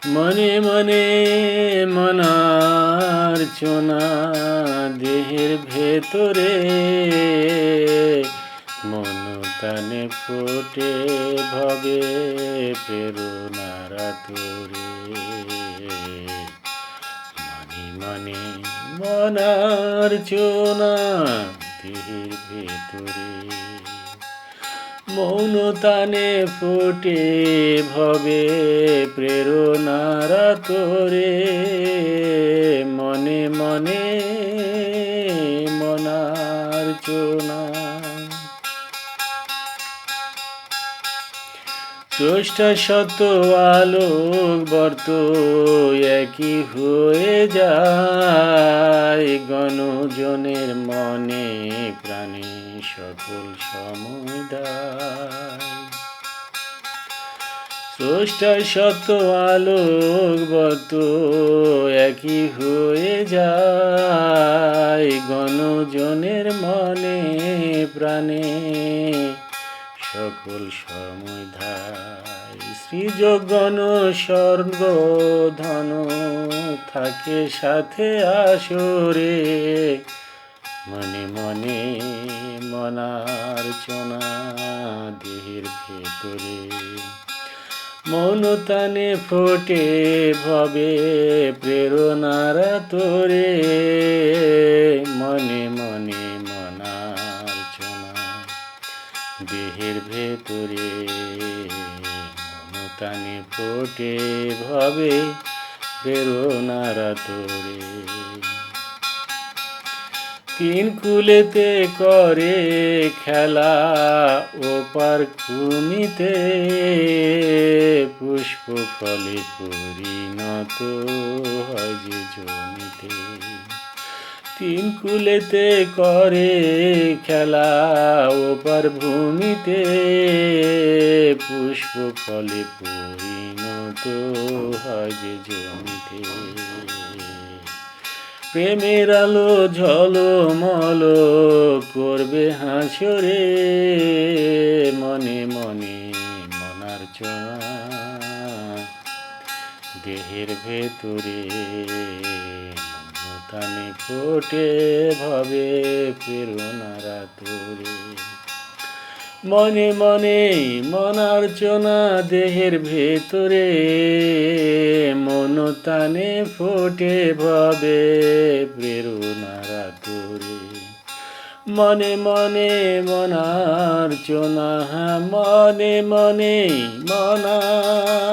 মনে মনে মনার্চনা দেহের ভেতরে মন তানে ফোটে ভবে প্রেরণার তোরে। মনে মনে মনার্চনা দেহের ভেতরে মৌন তানে ফোটে ভবে প্রেরণার তোরে। মনে মনে মনার্চনা স্রষ্টা শত আলোক বর্ত একই হয়ে যায় গণজনের মনে প্রাণে সকল সময় দায়। স্রষ্টা শত আলোক বর্ত একই হয়ে যায় গণজনের মনে প্রাণে সকল সময় ধায়। সৃজগণ সর্বধন থাকে সাথে আসরে। মনে মনে মনার্চনা দেহের ভেতরে মন তানে ফোটে ভবে প্রেরণার তোরে। মনে মনে মনার্চনা দেহের ভেতরে মন তানে ফোটে ভবে প্রেরণার তোরে। তিন কুলেতে করে খেলা ওপার ভূমিতে পুষ্প ফলে পরিণত হয় যে জমিতে। তিন কুলেতে করে খেলা ওপার ভূমিতে পুষ্প ফলে পরিণত হয় যে জমিতে। প্রেমের আলো ঝলমল করবে হাসরে। মনে মনে মনার্চনা দেহের ভেতরে মন তানে ফোটে ভবে প্রেরণার তোরে। মনে মনে মনার্চনা দেহের ভেতরে মন তানে ফোটে ভবে প্রেরণার তোরে। মনে মনে মনার্চনা মনে মনে মনার্চনা।